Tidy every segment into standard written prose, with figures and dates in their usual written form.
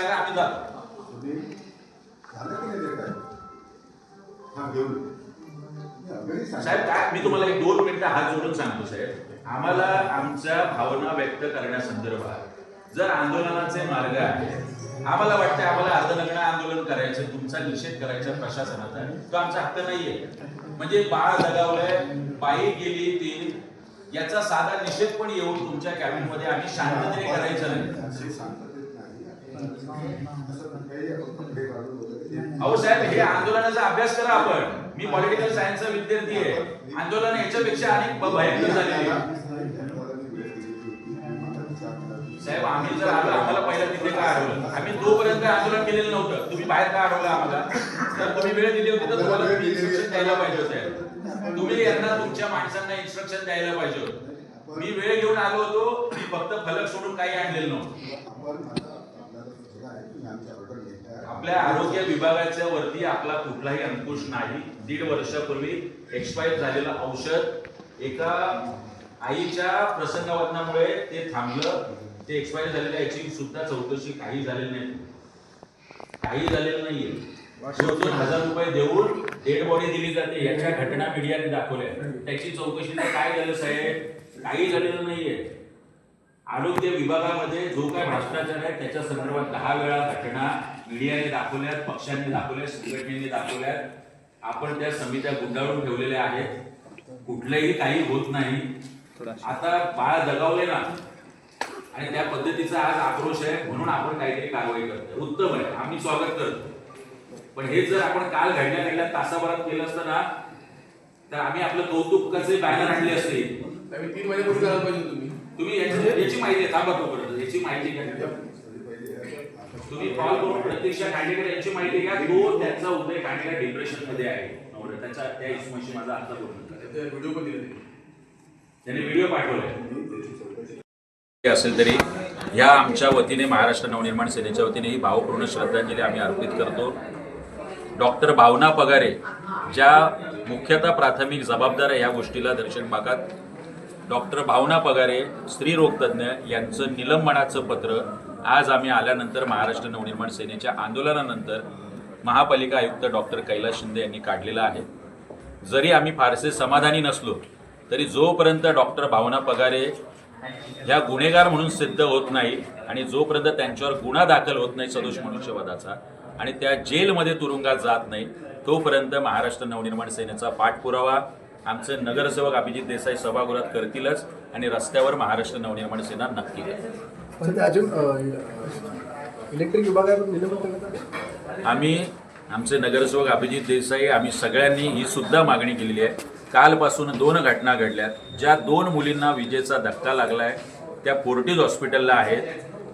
सांगा, आम्ही जातो. साहेब काय मी तुम्हाला एक 2 मिनिटं हात जोडून सांगतो साहेब, आम्हाला आमच्या भावना व्यक्त करण्यासंदर्भात जर आंदोलनाचे मार्ग आहे, आम्हाला वाटतं आम्हाला अर्धनग्न आंदोलन करायचं, तुमचा निषेध करायचा प्रशासनाचा, तो आमचा हक्क नाहीये. म्हणजे बाळ दगावलंय, बाई गेली ती, याचा साधा निषेध पण येऊन तुमच्या कॅबिनमध्ये आम्ही शांततेने करायचं नाही. अहो साहेब, हे आंदोलनाचा अभ्यास करा आपण. मी पॉलिटिकल सायन्सचा विद्यार्थी आहे. आंदोलन याच्यापेक्षा अनेक भयंकर झालेली आहे. साहेब आम्ही जर आलो, आम्हाला पहिला तिथे का अडवलं? आम्ही तोपर्यंत आंदोलन केलेलं नव्हतं. तुम्ही बाहेर का अडवलं आम्हाला? तर तुम्ही वेळ दिली होती तर तुम्हाला इन्स्ट्रक्शन द्यायला पाहिजे होते. तुम्ही यांना तुमच्या माणसांना इन्स्ट्रक्शन द्यायला पाहिजे होतं. मी वेळ घेऊन आलो होतो, मी फक्त फलक सोडून काही आणलेलं नव्हतं. आपल्या आरोग्य विभागाच्या वरती आपला कुठलाही अंकुश नाही. 1.5 वर्षापूर्वी एक्सपायर झालेलं औषध एका आईच्या प्रसंगावधनामुळे ते थांबलं. ते एक्सपायर झालेल्या याची सुद्धा चौकशी काही झालेली नाही, काही झालेलं नाहीये. 2,000 रुपये देऊन डेड बॉडी दिली जाते, याच्या घटना मीडियाने दाखवल्या. त्याची चौकशी काय झालं साहेब? काही झालेलं नाहीये. आरोग्य विभागामध्ये जो काय भ्रष्टाचार आहे त्याच्या संदर्भात 10 वेळा घटना मीडियाने दाखवल्यात, पक्षांनी दाखवल्यात, संघटनेने दाखवल्यात. आपण त्या समित्या गुंडाळून ठेवलेल्या आहेत, कुठलंही काही होत नाही. आता बाळ दगावले ना, आणि त्या पद्धतीचा आज आक्रोश आहे म्हणून आपण काहीतरी कारवाई करतो. उत्तम आहे, आम्ही स्वागत करतो. पण हे जर आपण काल घडल्या तासाभरात केलं असतं ना, तर आम्ही आपलं कौतुकाचे बॅनर आणले असते. 3 महिन्यापूर्वी करायला पाहिजे तुम्ही याची माहिती आहे, थांबा तोपर्यंत याची माहिती घ्या. तुम्ही कॉल करून प्रत्यक्ष खांडेकर यांची माहिती घ्या. तो त्यांचा उदय खांडेकर डिप्रेशन मध्ये आहे. त्याच्या त्या इस्माशी माझा आता बोलणं, व्हिडिओ पण दिले, त्यांनी व्हिडिओ पाठवलाय. असेल तरी ह्या आमच्या वतीने, महाराष्ट्र नवनिर्माण सेनेच्या वतीने ही भावपूर्ण श्रद्धांजली आम्ही अर्पित करतो. डॉक्टर भावना पगारे ज्या मुख्यतः प्राथमिक जबाबदार आहे या गोष्टीला दर्शन भागात, डॉक्टर भावना पगारे स्त्रीरोगतज्ञ यांचं निलंबनाचं पत्र आज आम्ही आल्यानंतर महाराष्ट्र नवनिर्माण सेनेच्या आंदोलनानंतर महापालिका आयुक्त डॉक्टर कैलास शिंदे यांनी काढलेलं आहे. जरी आम्ही फारसे समाधानी नसलो तरी जोपर्यंत डॉक्टर भावना पगारे ह्या गुन्हेगार म्हणून सिद्ध होत नाही आणि जोपर्यंत त्यांच्यावर गुन्हा दाखल होत नाही सदोष मनुष्यवधाचा आणि त्या जेलमध्ये तुरुंगात जात नाही, तोपर्यंत महाराष्ट्र नवनिर्माण सेनेचा पाठपुरावा आमचे नगरसेवक अभिजित देसाई सभागृहात करतीलच आणि रस्त्यावर महाराष्ट्र नवनिर्माण सेना नक्की करेल. अजून इलेक्ट्रिक विभागात आम्ही आमचे नगरसेवक अभिजित देसाई आम्ही सगळ्यांनी ही सुद्धा मागणी केलेली आहे. कालपासून 2 घटना घडल्यात. ज्या 2 मुलींना विजेचा धक्का लागलाय त्या फोर्टिस हॉस्पिटलला आहेत.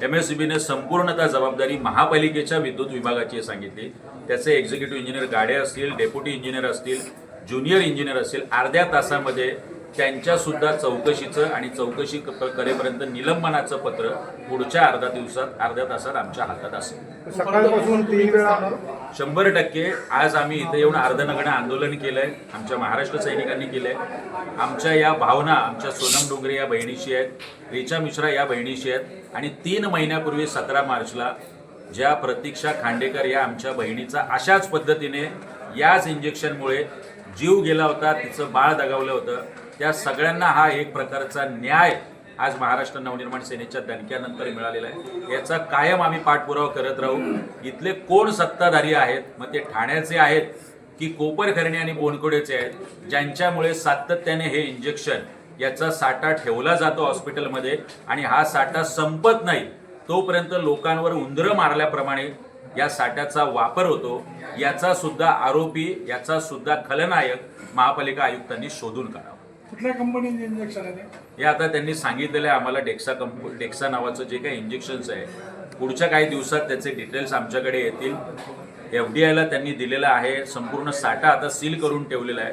MSEBने संपूर्णतः जबाबदारी महापालिकेच्या विद्युत विभागाची सांगितली. त्याचे एक्झिक्युटिव्ह इंजिनियर गाडे असतील, डेप्युटी इंजिनियर असतील, ज्युनियर इंजिनियर असेल, अर्ध्या तासामध्ये त्यांच्या सुद्धा चौकशीचं आणि चौकशी करेपर्यंत निलंबनाचं पत्र पुढच्या अर्ध्या तासात आमच्या हातात असेल. सकाळपासून 3 वेळा 100% आज आम्ही इथे येऊन अर्धनग्न आंदोलन केलंय, आमच्या महाराष्ट्र सैनिकांनी केलंय. आमच्या या भावना आमच्या सोनम डोंगरे या बहिणीशी आहेत, रिचा मिश्रा या बहिणीशी आहेत आणि 3 महिन्यापूर्वी 17 मार्चला ज्या प्रतीक्षा खांडेकर या आमच्या बहिणीचा अशाच पद्धतीने याच इंजेक्शनमुळे जीव गेला होता, तिचं बाळ दगावलं होतं, त्या सगळ्यांना हा एक प्रकारचा न्याय आज महाराष्ट्र नवनिर्माण सेनेच्या दणक्यानंतर मिळालेला आहे. याचा कायम आम्ही पाठपुरावा करत राहू. इथले कोण सत्ताधारी आहेत, मग ते ठाण्याचे आहेत की कोपरखर्णी आणि बोनकोडेचे आहेत, ज्यांच्यामुळे सातत्याने हे इंजेक्शन याचा साठा ठेवला जातो हॉस्पिटलमध्ये आणि हा साठा संपत नाही तोपर्यंत लोकांवर उंदरं मारल्याप्रमाणे या साठ्याचा वापर होतो. याचा सुद्धा आरोपी, याचा सुद्धा खलनायक महापालिका आयुक्तांनी शोधून काढावं. कुठल्या कंपनीचे इंजेक्शन आहे हे आता त्यांनी सांगितलेलं आहे आम्हाला. डेक्सा नावाचं जे काही इंजेक्शन्स आहे, पुढच्या काही दिवसात त्याचे डिटेल्स आमच्याकडे येतील. FDIला त्यांनी दिलेलं आहे. संपूर्ण साठा आता सील करून ठेवलेला आहे.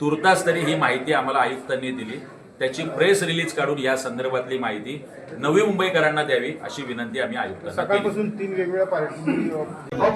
तुर्तास तरी ही माहिती आम्हाला आयुक्तांनी दिली. त्याची प्रेस रिलीज काढून या संदर्भातली माहिती नवी मुंबईकरांना द्यावी अशी विनंती आम्ही आयुक्तांना केली. सकाळपासून 3 वेगवेगळ्या पार्टी